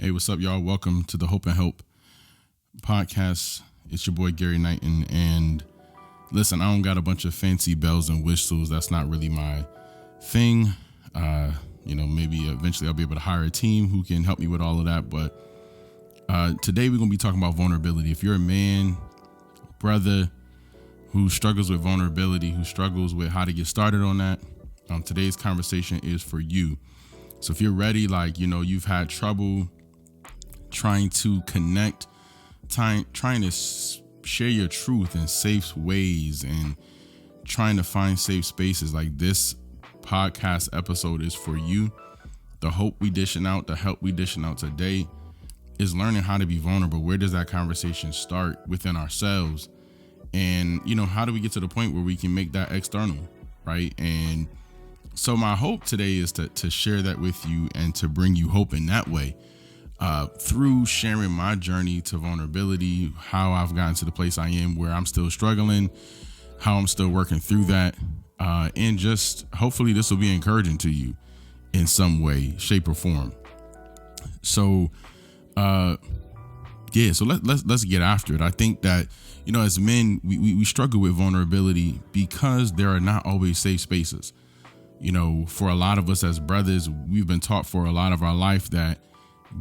Hey, what's up, y'all? Welcome to the Hope and Help podcast. It's your boy Gary Knighton, and listen, I don't got a bunch of fancy bells and whistles. That's not really my thing. Maybe eventually I'll be able to hire a team who can help me with all of that. But today we're gonna be talking about vulnerability. If you're a man, brother who struggles with vulnerability, who struggles with how to get started on that, today's conversation is for you. So if you're ready, you've had trouble trying to connect, trying to share your truth in safe ways and trying to find safe spaces, like this podcast episode is for you. The hope we dishing out, the help we dishing out today is learning how to be vulnerable. Where does that conversation start within ourselves? And, how do we get to the point where we can make that external, right? And so my hope today is to share that with you and to bring you hope in that way. Through sharing my journey to vulnerability, how I've gotten to the place I am where I'm still struggling, how I'm still working through that, and just hopefully this will be encouraging to you in some way, shape, or form. So, so let's get after it. I think that as men, we struggle with vulnerability because there are not always safe spaces. For a lot of us as brothers, we've been taught for a lot of our life that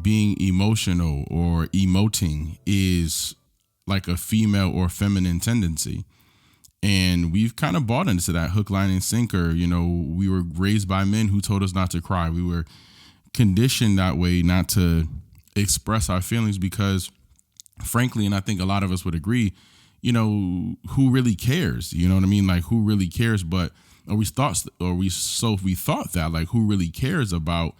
being emotional or emoting is like a female or feminine tendency. And we've kind of bought into that hook, line, and sinker. We were raised by men who told us not to cry. We were conditioned that way, not to express our feelings because, frankly, and I think a lot of us would agree, who really cares? You know what I mean? Like, who really cares? But we thought that, like, who really cares about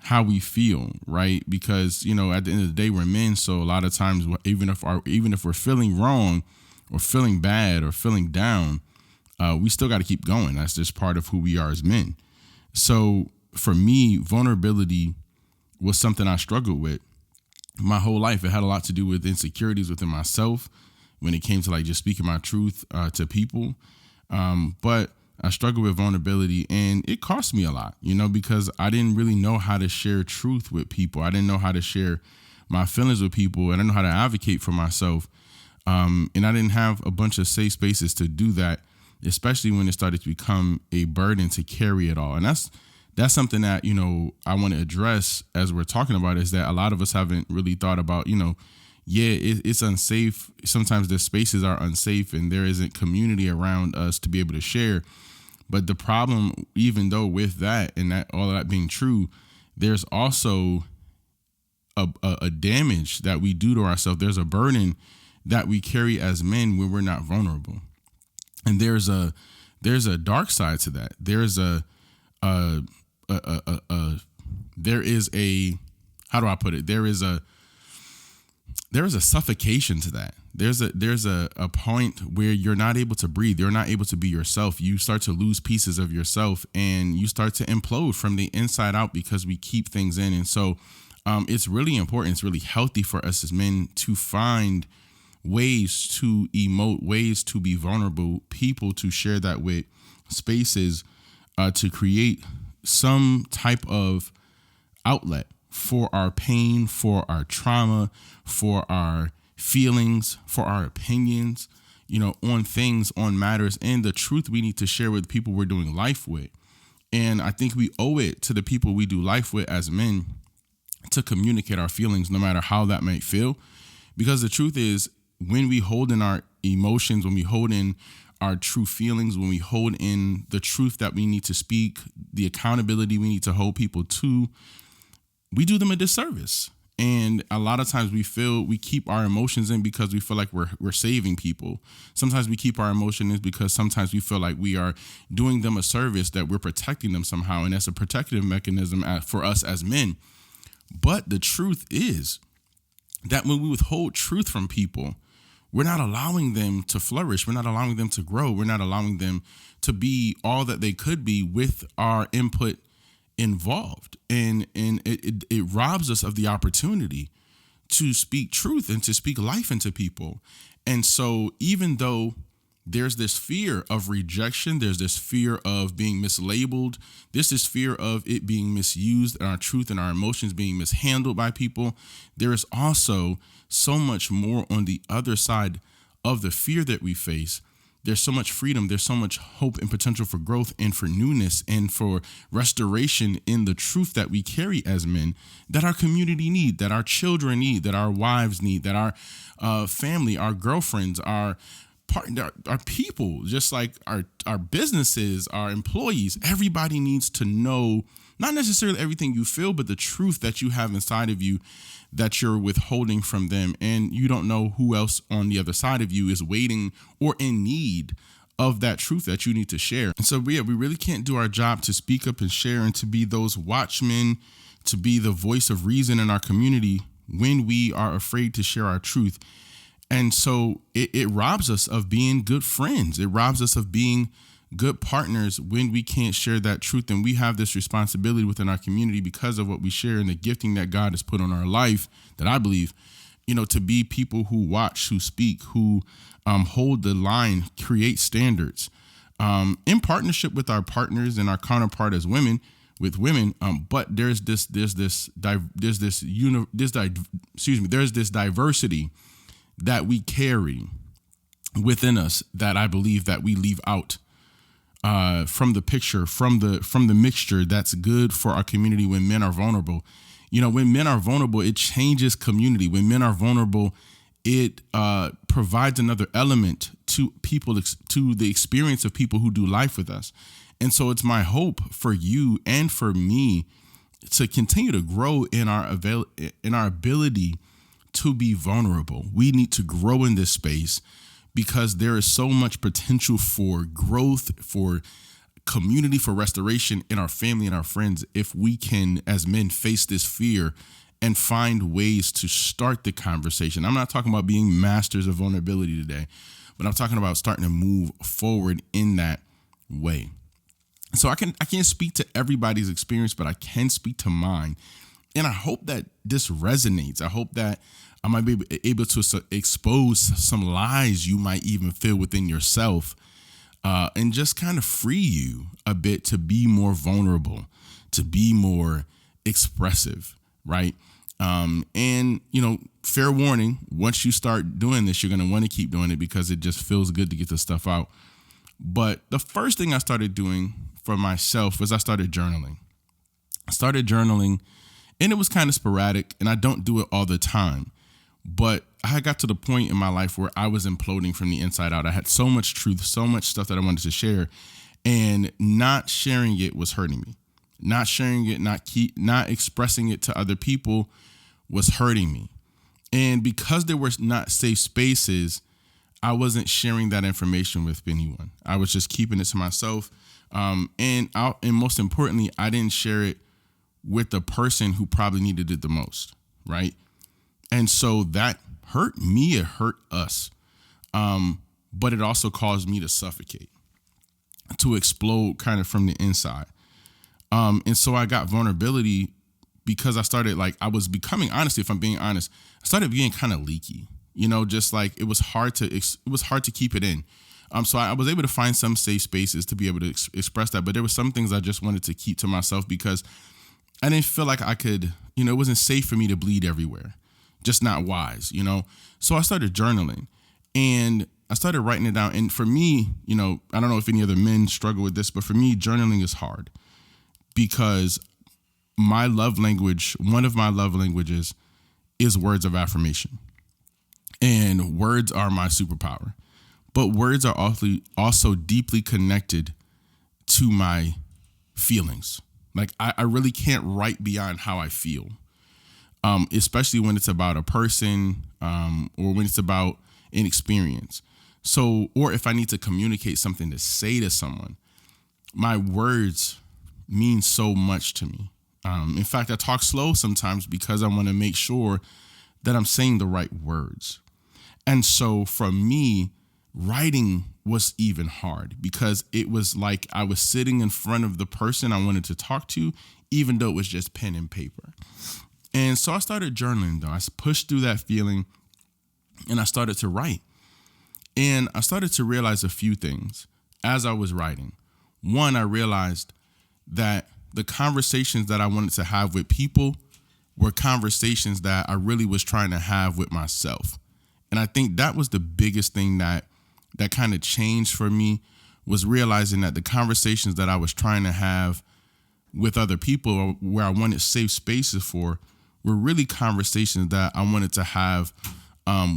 how we feel, right? Because at the end of the day, we're men, so a lot of times, even if we're feeling wrong or feeling bad or feeling down, we still got to keep going. That's just part of who we are as men. So for me, vulnerability was something I struggled with my whole life. It had a lot to do with insecurities within myself when it came to just speaking my truth to people. But I struggled with vulnerability, and it cost me a lot, because I didn't really know how to share truth with people. I didn't know how to share my feelings with people. I didn't know how to advocate for myself. And I didn't have a bunch of safe spaces to do that, especially when it started to become a burden to carry it all. And that's something that, I want to address as we're talking about, is that a lot of us haven't really thought about, it's unsafe. Sometimes the spaces are unsafe and there isn't community around us to be able to share. But the problem, even though with that and that all of that being true, there's also a damage that we do to ourselves. There's a burden that we carry as men when we're not vulnerable. And there's a dark side to that. There is a how do I put it? There is a suffocation to that. There's a point where you're not able to breathe. You're not able to be yourself. You start to lose pieces of yourself and you start to implode from the inside out because we keep things in. And so it's really important. It's really healthy for us as men to find ways to emote, ways to be vulnerable, people to share that with, spaces to create some type of outlet for our pain, for our trauma, for our feelings, for our opinions, on things, on matters, and the truth we need to share with people we're doing life with. And I think we owe it to the people we do life with as men to communicate our feelings, no matter how that might feel. Because the truth is, when we hold in our emotions, when we hold in our true feelings, when we hold in the truth that we need to speak, the accountability we need to hold people to, we do them a disservice. And a lot of times we keep our emotions in because we feel like we're saving people. Sometimes we keep our emotions because sometimes we feel like we are doing them a service, that we're protecting them somehow. And that's a protective mechanism for us as men. But the truth is that when we withhold truth from people, we're not allowing them to flourish. We're not allowing them to grow. We're not allowing them to be all that they could be with our input involved. And it robs us of the opportunity to speak truth and to speak life into people. And so even though there's this fear of rejection. There's this fear of being mislabeled. There's this fear of it being misused and our truth and our emotions being mishandled by people. There is also so much more on the other side of the fear that we face. There's so much freedom. There's so much hope and potential for growth and for newness and for restoration in the truth that we carry as men, that our community need, that our children need, that our wives need, that our family, our girlfriends, our people, just like our businesses, our employees, everybody needs to know not necessarily everything you feel, but the truth that you have inside of you that you're withholding from them. And you don't know who else on the other side of you is waiting or in need of that truth that you need to share. And so, yeah, we really can't do our job to speak up and share and to be those watchmen, to be the voice of reason in our community when we are afraid to share our truth. And so it robs us of being good friends. It robs us of being good partners when we can't share that truth. And we have this responsibility within our community because of what we share and the gifting that God has put on our life, that I believe, to be people who watch, who speak, who hold the line, create standards in partnership with our partners and our counterpart as women, with women. But there's this diversity that we carry within us that I believe that we leave out from the picture, from the mixture that's good for our community when men are vulnerable. When men are vulnerable, it changes community. When men are vulnerable, it provides another element to people, to the experience of people who do life with us. And so it's my hope for you and for me to continue to grow in our ability to be vulnerable. We need to grow in this space because there is so much potential for growth, for community, for restoration in our family and our friends if we can, as men, face this fear and find ways to start the conversation. I'm not talking about being masters of vulnerability today, but I'm talking about starting to move forward in that way. So I can't speak to everybody's experience, but I can speak to mine. And I hope that this resonates. I hope that I might be able to expose some lies you might even feel within yourself and just kind of free you a bit to be more vulnerable, to be more expressive, right? And, fair warning, once you start doing this, you're going to want to keep doing it because it just feels good to get this stuff out. But the first thing I started doing for myself was I started journaling. And it was kind of sporadic, and I don't do it all the time. But I got to the point in my life where I was imploding from the inside out. I had so much truth, so much stuff that I wanted to share, and not sharing it was hurting me. Not sharing it, not expressing it to other people was hurting me. And because there were not safe spaces, I wasn't sharing that information with anyone. I was just keeping it to myself. And most importantly, I didn't share it with the person who probably needed it the most, right? And so that hurt me, it hurt us. But it also caused me to suffocate, to explode kind of from the inside. And so I got vulnerability because I was becoming, honestly, if I'm being honest, I started being kind of leaky, just like it was hard to keep it in. So I was able to find some safe spaces to be able to express that. But there were some things I just wanted to keep to myself because I didn't feel like I could, it wasn't safe for me to bleed everywhere. Just not wise, So I started journaling and I started writing it down. And for me, I don't know if any other men struggle with this, but for me, journaling is hard because one of my love languages is words of affirmation. And words are my superpower. But words are also deeply connected to my feelings. Like I really can't write beyond how I feel. Especially when it's about a person or when it's about an experience. So, or if I need to communicate something to say to someone, my words mean so much to me. In fact, I talk slow sometimes because I want to make sure that I'm saying the right words. And so for me, writing was even hard because it was like I was sitting in front of the person I wanted to talk to, even though it was just pen and paper. And so I started journaling, though. I pushed through that feeling and I started to write. And I started to realize a few things as I was writing. One, I realized that the conversations that I wanted to have with people were conversations that I really was trying to have with myself. And I think that was the biggest thing that kind of changed for me, was realizing that the conversations that I was trying to have with other people, or where I wanted safe spaces for, were really conversations that I wanted to have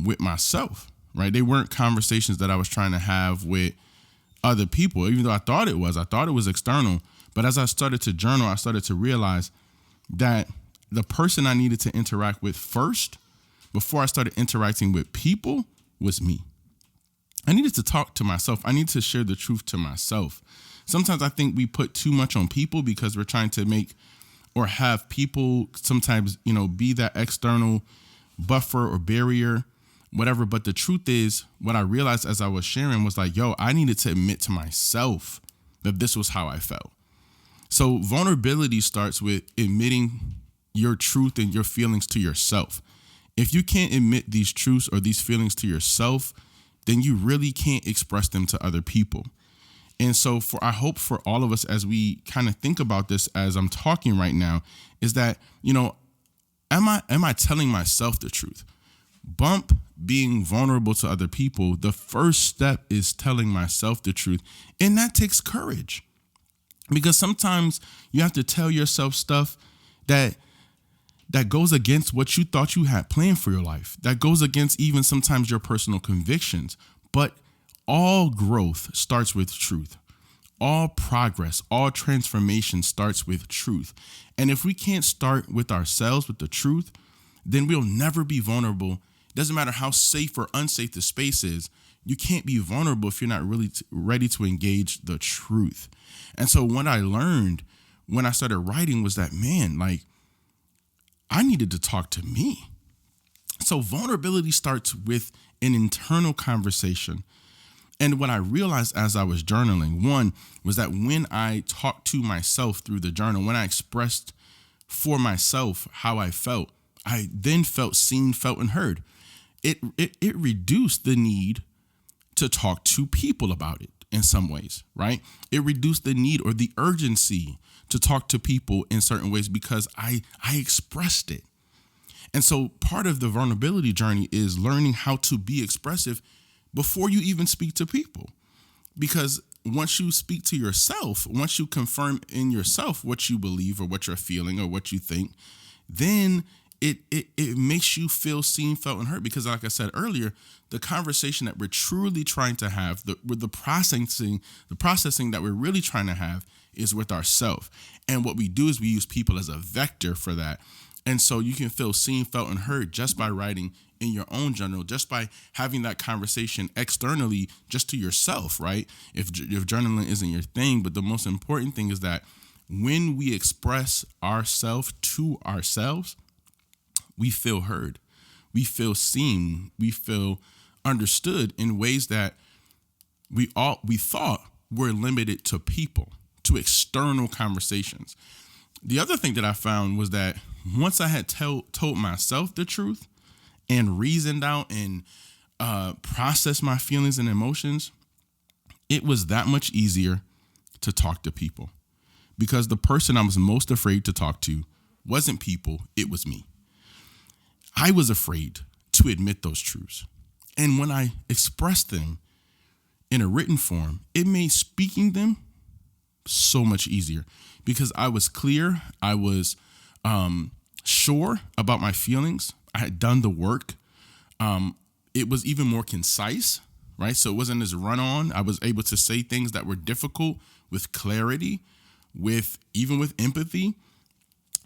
with myself, right? They weren't conversations that I was trying to have with other people, even though I thought it was external. But as I started to journal, I started to realize that the person I needed to interact with first, before I started interacting with people, was me. I needed to talk to myself. I need to share the truth to myself. Sometimes I think we put too much on people because we're trying to make or have people sometimes, be that external buffer or barrier, whatever. But the truth is, what I realized as I was sharing was like, I needed to admit to myself that this was how I felt. So vulnerability starts with admitting your truth and your feelings to yourself. If you can't admit these truths or these feelings to yourself, then you really can't express them to other people. And so I hope for all of us, as we kind of think about this as I'm talking right now, is that, am I telling myself the truth? Bump being vulnerable to other people, the first step is telling myself the truth. And that takes courage, because sometimes you have to tell yourself stuff that goes against what you thought you had planned for your life, that goes against even sometimes your personal convictions. But all growth starts with truth. All progress, all transformation starts with truth. And if we can't start with ourselves, with the truth, then we'll never be vulnerable. It doesn't matter how safe or unsafe the space is. You can't be vulnerable if you're not really ready to engage the truth. And so what I learned when I started writing was that, I needed to talk to me. So vulnerability starts with an internal conversation. And what I realized as I was journaling, one, was that when I talked to myself through the journal, when I expressed for myself how I felt, I then felt seen, felt, and heard. It reduced the need to talk to people about it in some ways, right? It reduced the need or the urgency to talk to people in certain ways because I expressed it. And so part of the vulnerability journey is learning how to be expressive before you even speak to people. Because once you speak to yourself, once you confirm in yourself what you believe or what you're feeling or what you think, then it makes you feel seen, felt, and heard. Because like I said earlier, the conversation that we're truly trying to have, the processing that we're really trying to have is with ourselves. And what we do is we use people as a vector for that. And so you can feel seen, felt, and heard just by writing in your own journal, just by having that conversation externally, just to yourself, right? If journaling isn't your thing, but the most important thing is that when we express ourselves to ourselves, we feel heard, we feel seen, we feel understood in ways that we thought were limited to people, to external conversations. The other thing that I found was that once I had told myself the truth and reasoned out and processed my feelings and emotions, it was that much easier to talk to people, because the person I was most afraid to talk to wasn't people, it was me. I was afraid to admit those truths. And when I expressed them in a written form, it made speaking them so much easier, because I was clear. I was sure about my feelings. I had done the work. It was even more concise, right? So it wasn't as run on. I was able to say things that were difficult with clarity, with empathy,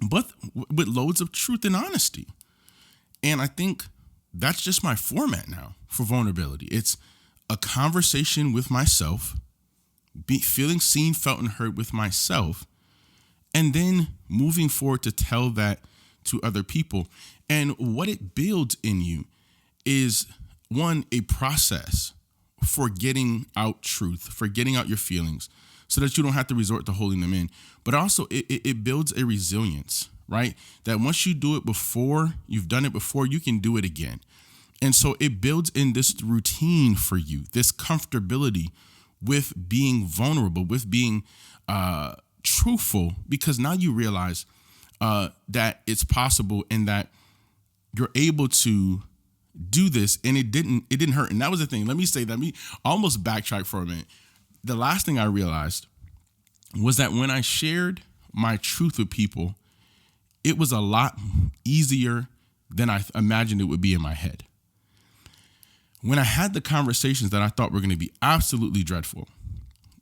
but with loads of truth and honesty. And I think that's just my format now for vulnerability. It's a conversation with myself, feeling seen, felt, and heard with myself, and then moving forward to tell that to other people. And what it builds in you is, one, a process for getting out truth, for getting out your feelings, so that you don't have to resort to holding them in. But also it builds a resilience, right? That once you do it before, you've done it before, you can do it again. And so it builds in this routine for you, this comfortability with being vulnerable, with being truthful, because now you realize that it's possible and that you're able to do this, and it didn't hurt. And that was the thing. Let me say that. Let me almost backtrack for a minute. The last thing I realized was that when I shared my truth with people, it was a lot easier than I imagined it would be in my head. When I had the conversations that I thought were going to be absolutely dreadful,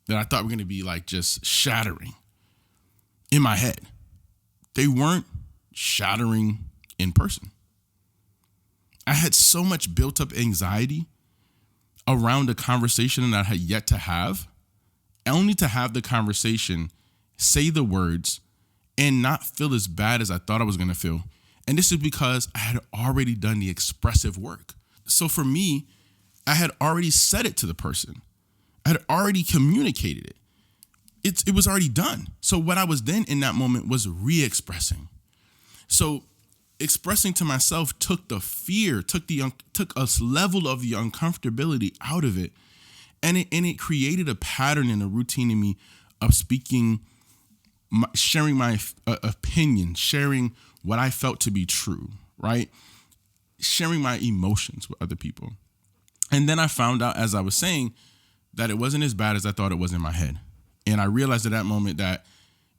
that I thought were going to be like just shattering in my head, they weren't shattering in person. I had so much built up anxiety around a conversation that I had yet to have, only to have the conversation, say the words, and not feel as bad as I thought I was going to feel. And this is because I had already done the expressive work. So for me, I had already said it to the person. I had already communicated it. It was already done. So what I was then in that moment was re-expressing. So expressing to myself took the fear, took a level of the uncomfortability out of it. And it created a pattern and a routine in me of speaking, sharing my opinion, sharing what I felt to be true, right? Sharing my emotions with other people. And then I found out, as I was saying, that it wasn't as bad as I thought it was in my head. And I realized at that moment that,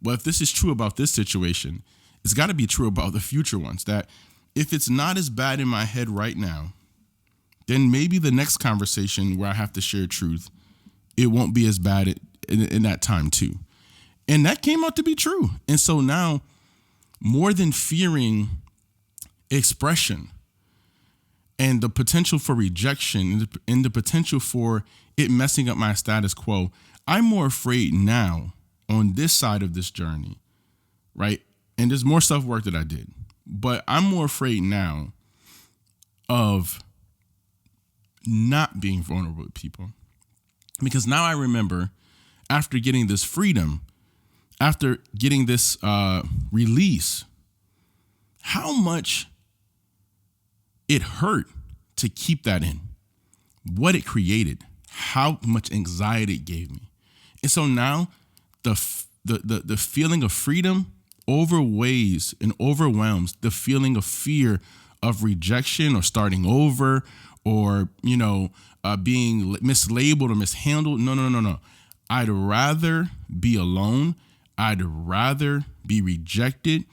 well, if this is true about this situation, it's got to be true about the future ones. That if it's not as bad in my head right now, then maybe the next conversation where I have to share truth, it won't be as bad in that time too. And that came out to be true. And so now, more than fearing expression and the potential for rejection and the potential for it messing up my status quo, I'm more afraid now on this side of this journey, right? And there's more self-work that I did, but I'm more afraid now of not being vulnerable with people, because now I remember, after getting this freedom, after getting this release, how much it hurt to keep that in, what it created, how much anxiety it gave me. And so now the feeling of freedom overweighs and overwhelms the feeling of fear of rejection or starting over or, being mislabeled or mishandled. No. I'd rather be alone. I'd rather be rejected.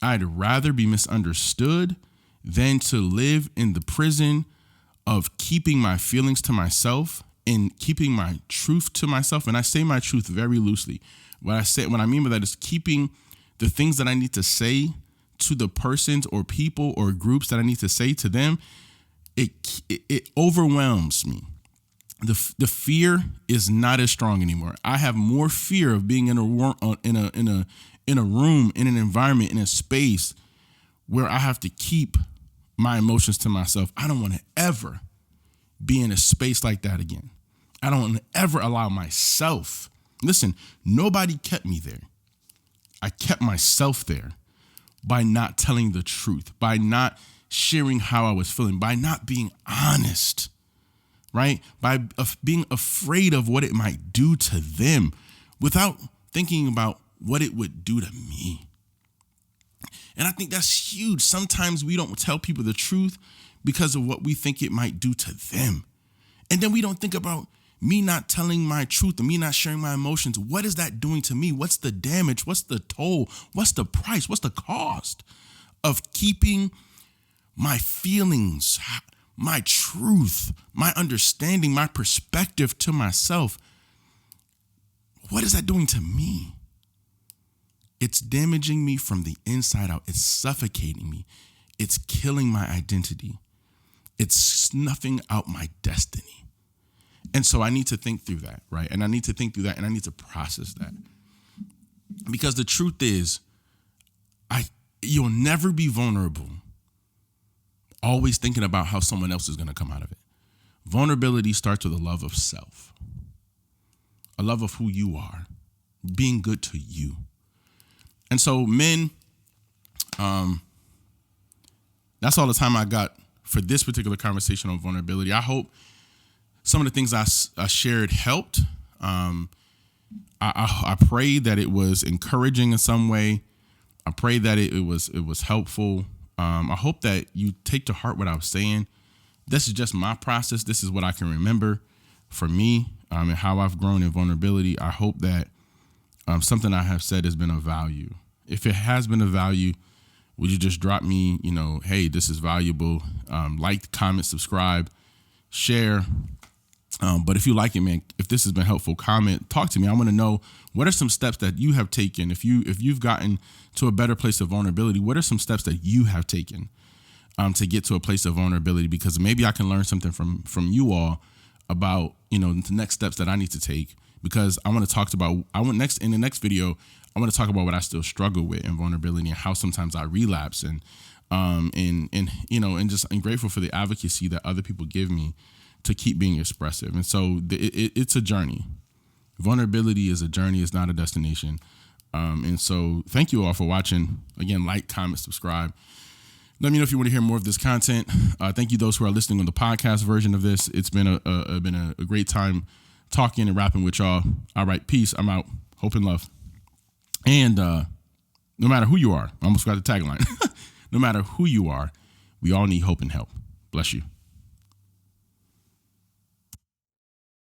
I'd rather be misunderstood than to live in the prison of keeping my feelings to myself and keeping my truth to myself. And I say my truth very loosely. What I mean by that is keeping the things that I need to say to the persons or people or groups that I need to say to them. It overwhelms me. The fear is not as strong anymore. I have more fear of being in a room, in an environment, in a space where I have to keep my emotions to myself. I don't want to ever be in a space like that again. I don't want to ever allow myself. Listen, nobody kept me there. I kept myself there by not telling the truth, by not sharing how I was feeling, by not being honest, right? By being afraid of what it might do to them without thinking about what it would do to me. And I think that's huge. Sometimes we don't tell people the truth because of what we think it might do to them. And then we don't think about me not telling my truth and me not sharing my emotions. What is that doing to me? What's the damage? What's the toll? What's the price? What's the cost of keeping my feelings, my truth, my understanding, my perspective to myself? What is that doing to me? It's damaging me from the inside out. It's suffocating me. It's killing my identity. It's snuffing out my destiny. And so I need to think through that, right? And I need to think through that, and I need to process that. Because the truth is, you'll never be vulnerable always thinking about how someone else is going to come out of it. Vulnerability starts with a love of self, a love of who you are, being good to you. And so men, that's all the time I got for this particular conversation on vulnerability. I hope some of the things I shared helped. I pray that it was encouraging in some way. I pray that it was helpful. I hope that you take to heart what I was saying. This is just my process. This is what I can remember for me and how I've grown in vulnerability. I hope that something I have said has been of value. If it has been of value, would you just drop me, hey, this is valuable. Like, comment, subscribe, share. But if you like it, man, if this has been helpful, comment, talk to me. I want to know, what are some steps that you have taken? If you've gotten to a better place of vulnerability, what are some steps that you have taken to get to a place of vulnerability? Because maybe I can learn something from you all about, the next steps that I need to take. Because in the next video, I want to talk about what I still struggle with in vulnerability and how sometimes I relapse and just I'm grateful for the advocacy that other people give me to keep being expressive. And so it's a journey. Vulnerability is a journey. It's not a destination. And so thank you all for watching. Again, like, comment, subscribe. Let me know if you want to hear more of this content. Thank you those who are listening on the podcast version of this. It's been a great time talking and rapping with y'all. All right, peace. I'm out. Hope and love. And no matter who you are, I almost got the tagline. No matter who you are, we all need hope and help. Bless you.